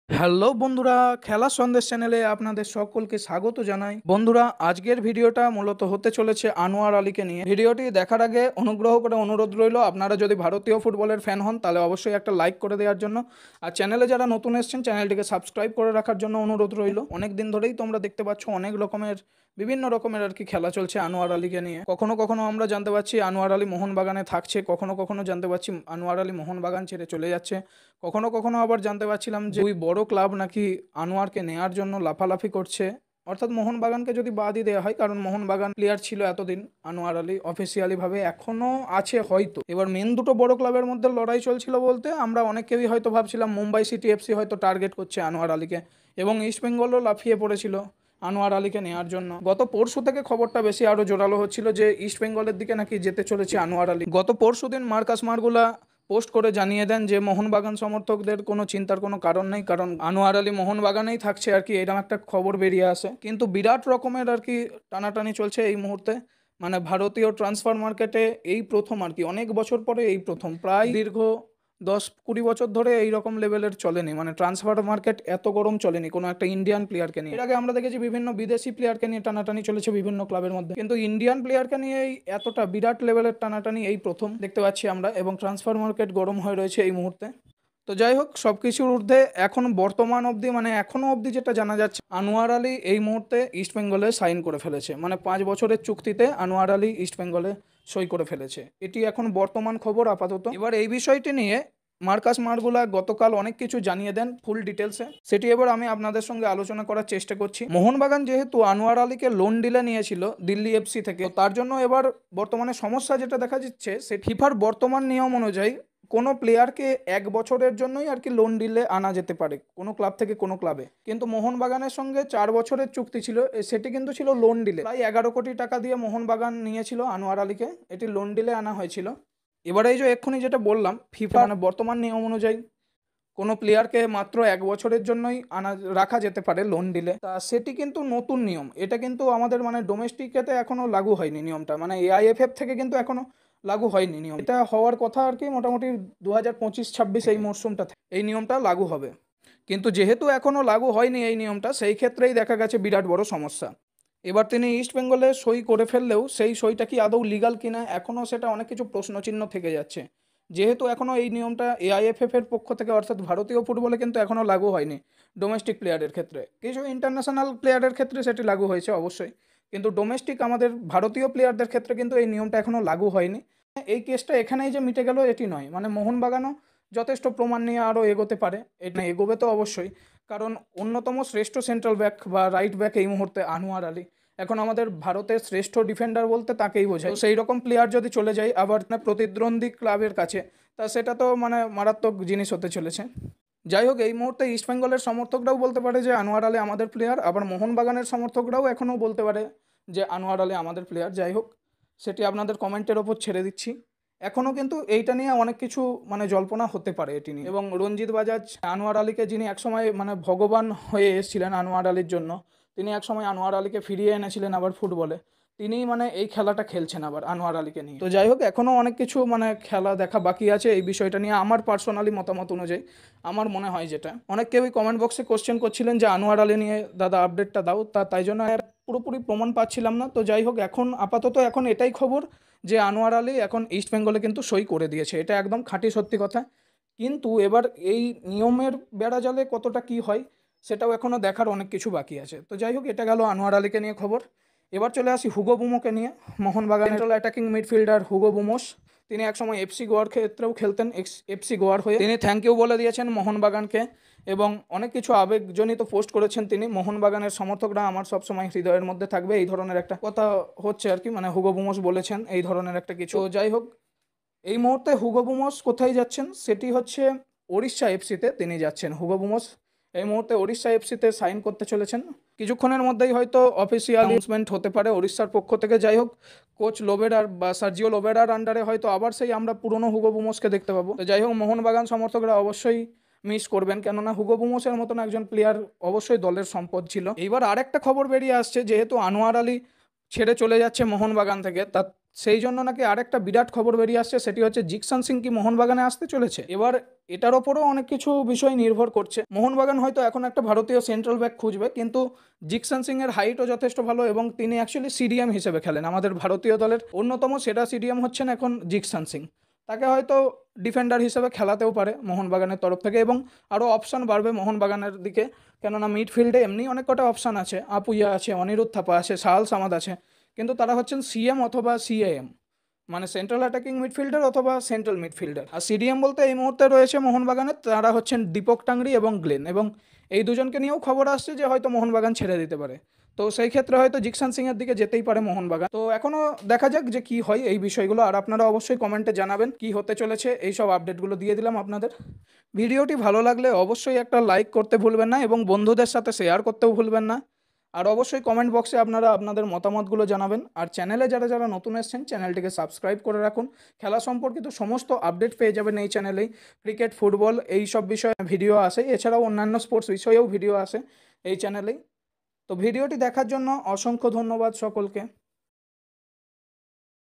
Hello বন্ধুরা, খেলা সন্দেশ চ্যানেলে আপনাদের সকলকে স্বাগত জানাই। বন্ধুরা, আজকের ভিডিওটা মূলত হতে চলেছে আনোয়ার আলীকে নিয়ে। ভিডিওটি দেখার আগে অনুগ্রহ করে অনুরোধ রইল, আপনারা যদি ভারতীয় ফুটবলের ফ্যান হন তাহলে অবশ্যই একটা লাইক করে দেওয়ার জন্য, আর চ্যানেলে যারা নতুন এসেছেন চ্যানেলটিকে সাবস্ক্রাইব করে রাখার জন্য অনুরোধ রইল। অনেক দিন ধরেই তোমরা দেখতে পাচ্ছ বিভিন্ন রকমের আর কি খেলা চলছে আনোয়ার আলীকে নিয়ে। কখনো কখনো আমরা জানতে পারছি আনোয়ার আলী মোহনবাগানে থাকছে, কখনো কখনো জানতে পারছি আনোয়ার আলী মোহনবাগান ছেড়ে চলে যাচ্ছে, কখনো কখনো আবার জানতে পারছিলাম যে দুই বড় ক্লাব নাকি আনোয়ারকে নেয়ার জন্য লাফালাফি করছে। অর্থাৎ মোহনবাগানকে যদি বাদই দেওয়া হয়, কারণ মোহনবাগান প্লেয়ার ছিল এতদিন আনোয়ার আলী অফিসিয়ালি ভাবে, এখনো আছে হয়তো। এবার মেন দুটো বড় ক্লাবের মধ্যে লড়াই চলছিল বলতে আমরা অনেকেই হয়তো ভাবছিলাম মুম্বাই সিটি এফসি হয়তো টার্গেট করছে আনোয়ার আলীকে, এবং ইস্টবেঙ্গলও লাফিয়ে পড়েছিল আনোয়ার আলীকে নেওয়ার জন্য। গত পরশু থেকে খবরটা বেশি আরো জোরালো হচ্ছিল যে ইস্টবেঙ্গলের দিকে নাকি যেতে চলেছে আনোয়ার আলী। গত পরশু দিন মার্কাস মার্গুলা পোস্ট করে জানিয়ে দেন যে মোহনবাগান সমর্থকদের কোনো চিন্তার কোনো কারণ নেই, কারণ আনোয়ার আলী মোহনবাগানেই থাকছে আর কি, এরকম একটা খবর বেরিয়ে আসে। কিন্তু বিরাট রকমের আর কি টানাটানি চলছে এই মুহূর্তে, মানে ভারতীয় ট্রান্সফার মার্কেটে এই প্রথম আর কি, অনেক বছর পরে এই প্রথম, প্রায় দীর্ঘ 10-20 বছর ধরে এই রকম লেভেলের চলেনি, মানে ট্রান্সফার মার্কেট এত গরম চলেনি কোনো একটা ইন্ডিয়ান প্লেয়ারকে নিয়ে। এর আগে আমরা দেখেছি বিভিন্ন বিদেশি প্লেয়ারকে নিয়ে টানাটানি চলেছে বিভিন্ন ক্লাবের মধ্যে, কিন্তু ইন্ডিয়ান প্লেয়ারকে নিয়ে এতটা বিরাট লেভেলের টানাটানি এই প্রথম দেখতে পাচ্ছি আমরা, এবং ট্রান্সফার মার্কেট গরম হয়ে রয়েছে এই মুহূর্তে। তো যাই হোক, সব কিছুর ঊর্ধ্বে এখন বর্তমান অবধি, মানে এখনো অবধি যেটা জানা যাচ্ছে, আনোয়ার আলী এই মুহূর্তে ইস্টবেঙ্গলে সাইন করে ফেলেছে, মানে 5 বছরের চুক্তিতে আনোয়ার আলী ইস্টবেঙ্গলে সই করে ফেলেছে। এটি এখন বর্তমান খবর আপাতত। এবার এই বিষয়টি নিয়ে মার্কাস মার্গুলা গতকাল অনেক কিছু জানিয়ে দেন ফুল ডিটেলসে, সেটি এবার আমি আপনাদের সঙ্গে আলোচনা করার চেষ্টা করছি। মোহনবাগান যেহেতু আনোয়ার আলীকে লোন ডিলে নিয়েছিল দিল্লি এফসি থেকে, তো তার জন্য এবার বর্তমানে সমস্যা যেটা দেখা যাচ্ছে, সে ফিফার বর্তমান নিয়ম অনুযায়ী কোনো প্লেয়ারকে 1 বছরের জন্যই আর কি লোন ডিলে আনা যেতে পারে কোনো ক্লাব থেকে কোনো ক্লাবে, কিন্তু মোহনবাগানের সঙ্গে 4 বছরের চুক্তি ছিল, সেটি কিন্তু ছিল লোন ডিলে। প্রায় 11 কোটি টাকা দিয়ে মোহনবাগান নিয়েছিল আনোয়ার আলীকে, এটি লোন ডিলে আনা হয়েছিল। এবারে এই যে এক্ষুনি যেটা বললাম, ফিফা মানে বর্তমান নিয়ম অনুযায়ী কোনো প্লেয়ারকে মাত্র 1 বছরের জন্যই রাখা যেতে পারে লোন দিলে, তা সেটি কিন্তু নতুন নিয়ম। এটা কিন্তু আমাদের মানে ডোমেস্টিকেতে এখনো লাগু হয়নি নিয়মটা, মানে এআইএফএফ থেকে কিন্তু এখনো লাগু হয়নি নিয়ম। এটা হওয়ার কথা আর কি মোটামুটি 2025-26 এই মরশুমটা এই নিয়মটা লাগু হবে, কিন্তু যেহেতু এখনো লাগু হয়নি এই নিয়মটা, সেই ক্ষেত্রেই দেখা গেছে বিরাট বড় সমস্যা। এবার তিনি ইস্ট বেঙ্গলে সই করে ফেললেও সেই সইটা কি আদৌ লিগাল কিনা এখনও সেটা অনেক কিছু প্রশ্নচিহ্ন থেকে যাচ্ছে, যেহেতু এখনও এই নিয়মটা এআইএফএফ এর পক্ষ থেকে, অর্থাৎ ভারতীয় ফুটবলে কিন্তু এখনও লাগু হয়নি। ডোমেস্টিক প্লেয়ারের ক্ষেত্রে, কিছু ইন্টারন্যাশনাল প্লেয়ারের ক্ষেত্রে সেটি লাগু হয়েছে অবশ্যই, কিন্তু ডোমেস্টিক আমাদের ভারতীয় প্লেয়ারদের ক্ষেত্রে কিন্তু এই নিয়মটা এখনও লাগু হয়নি। এই কেসটা এখানেই যে মিটে গেল এটি নয়, মানে মোহনবাগানও যথেষ্ট প্রমাণ নিয়ে আরও এগোতে পারে, এটা এগোবে তো অবশ্যই, কারণ অন্যতম শ্রেষ্ঠ সেন্ট্রাল ব্যাক বা রাইট ব্যাক এই মুহূর্তে আনোয়ার আলী, এখন আমাদের ভারতের শ্রেষ্ঠ ডিফেন্ডার বলতে তাকেই বোঝায়। সেই রকম প্লেয়ার যদি চলে যায় আবার প্রতিদ্বন্দ্বী ক্লাবের কাছে, তা সেটা তো মানে মারাত্মক জিনিস হতে চলেছে। যাই হোক, এই মুহূর্তে ইস্টবেঙ্গলের সমর্থকরাও বলতে পারে যে আনোয়ার আলী আমাদের প্লেয়ার, আবার মোহনবাগানের সমর্থকরাও এখনও বলতে পারে যে আনোয়ার আলী আমাদের প্লেয়ার। যাই হোক, সেটি আপনাদের কমেন্টের ওপর ছেড়ে দিচ্ছি। এখনও কিন্তু এইটা নিয়ে অনেক কিছু মানে জল্পনা হতে পারে এটি নিয়ে, এবং রঞ্জিত বাজাজ আনোয়ার আলীকে, যিনি একসময় মানে ভগবান হয়ে এসেছিলেন আনোয়ার আলীর জন্য, তিনি একসময় আনোয়ার আলীকে ফিরিয়ে এনেছিলেন আবার ফুটবলে, তিনি মানে এই খেলাটা খেলছেন আবার আনোয়ার আলীকে নিয়ে। তো যাই হোক, এখনও অনেক কিছু মানে খেলা দেখা বাকি আছে এই বিষয়টা নিয়ে। আমার পার্সোনালি মতামত অনুযায়ী আমার মনে হয়, যেটা অনেক কেউই কমেন্ট বক্সে কোশ্চেন করছিলেন যে আনোয়ার আলী নিয়ে দাদা আপডেটটা দাও, তাই জন্য আর পুরোপুরি প্রমাণ পাচ্ছিলাম না। তো যাই হোক, এখন আপাতত এখন এটাই খবর যে আনোয়ার আলী এখন ইস্ট বেঙ্গলে কিন্তু সই করে দিয়েছে, এটা একদম খাঁটি সত্যি কথা। কিন্তু এবার এই নিয়মের বেড়াজালে কতটা কি হয় সেটাও এখনও দেখার অনেক কিছু বাকি আছে। তো যাই হোক, এটা গেল আনোয়ার আলীকে নিয়ে খবর। এবার চলে আসি হুগো বুমোকে নিয়ে। Mohun Bagan central attacking midfielder Hugo Boumous, তিনি একসময় এফসি গোয়ার ক্ষেত্রেও খেলতেন, এফসি গোয়ার হয়ে তিনি থ্যাংক ইউ বলে দিয়েছেন মোহনবাগানকে, এবং অনেক কিছু আবেগজনিত পোস্ট করেছেন তিনি। মোহনবাগানের সমর্থকরা আমার সবসময় হৃদয়ের মধ্যে থাকবে, এই ধরনের একটা কথা হচ্ছে আর কি, মানে হুগো বুমোস বলেছেন এই ধরনের একটা কিছু। তো যাই হোক, এই মুহূর্তে হুগো বুমোস কোথায় যাচ্ছেন, সেটি হচ্ছে ওড়িশা এফসিতে তিনি যাচ্ছেন। হুগো বুমোস এই মুহূর্তে ওড়িশা এফসিতে সাইন করতে চলেছেন, কিছুক্ষণের মধ্যেই হয়তো অফিসিয়াল অ্যানাউন্সমেন্ট হতে পারে ওড়িশার পক্ষ থেকে। যাই হোক, কোচ লোবেরার বা সার্জিও লোবেরার আন্ডারে হয়তো আবার সেই আমরা পুরনো হুগো বুমোসকে দেখতে পাবো। তো যাই হোক, মোহনবাগান সমর্থকরা অবশ্যই মিস করবেন, কেননা হুগো বুমোসের মতন একজন প্লেয়ার অবশ্যই দলের সম্পদ ছিল। এইবার আরেকটা খবর বেরিয়ে আসছে, যেহেতু আনোয়ার আলী ছেড়ে চলে যাচ্ছে মোহনবাগান থেকে, তার সেই জন্য নাকি আরেকটা বিরাট খবর বেরিয়ে আসছে, সেটি হচ্ছে জিকসান সিং কি মোহনবাগানে আসতে চলেছে। এবার এটার ওপরও অনেক কিছু বিষয় নির্ভর করছে। মোহনবাগান হয়তো এখন একটা ভারতীয় সেন্ট্রাল ব্যাক খুঁজবে, কিন্তু জিকসান সিং এর হাইটও যথেষ্ট ভালো এবং তিনি অ্যাকচুয়ালি সিডিএম হিসেবে খেলেন। আমাদের ভারতীয় দলের অন্যতম সেরা সিডিএম হচ্ছেন এখন জিকসান সিং। তাকে হয়তো ডিফেন্ডার হিসেবে খেলাতেও পারে মোহনবাগানের তরফ থেকে, এবং আরও অপশান বাড়বে মোহনবাগানের দিকে, কেননা মিডফিল্ডে এমনি অনেক কটা অপশান আছে, আপুইয়া আছে, অনিরুদ্ধ থাপা আছে, সাহাল সামাদ আছে, কিন্তু তারা হচ্ছেন সিএম অথবা সিএএম, মানে সেন্ট্রাল অ্যাটাকিং মিডফিল্ডার অথবা সেন্ট্রাল মিডফিল্ডার। আর সিডিএম বলতে এই মুহূর্তে রয়েছে মোহনবাগানে, তারা হচ্ছেন দীপক টাংরি এবং গ্লেন, এবং এই দুজনকে নিয়েও খবর আসছে যে হয়তো মোহনবাগান ছেড়ে দিতে পারে। তো সেই ক্ষেত্রে হয়তো জিকসান সিং এর দিকে যেতেই পারে মোহনবাগান। তো এখনো দেখা যাক যে কি হয় এই বিষয়গুলো, আর আপনারা অবশ্যই কমেন্টে জানাবেন কি হতে চলেছে। এই সব আপডেটগুলো দিয়ে দিলাম আপনাদের। ভিডিওটি ভালো লাগলে অবশ্যই একটা লাইক করতে ভুলবেন না এবং বন্ধুদের সাথে শেয়ার করতেও ভুলবেন না। আর অবশ্যই কমেন্ট বক্সে আপনারা আপনাদের মতামতগুলো জানাবেন। আর চ্যানেলে যারা যারা নতুন এসেছেন চ্যানেলটিকে সাবস্ক্রাইব করে রাখুন। খেলা সম্পর্কিত সমস্ত আপডেট পেয়ে যাবেন এই চ্যানেলেই। ক্রিকেট, ফুটবল এই সব বিষয়ে ভিডিও আসে, এছাড়াও অন্যান্য স্পোর্টস বিষয়েও ভিডিও আসে এই চ্যানেলেই। তো ভিডিওটি দেখার জন্য অসংখ্য ধন্যবাদ সকলকে।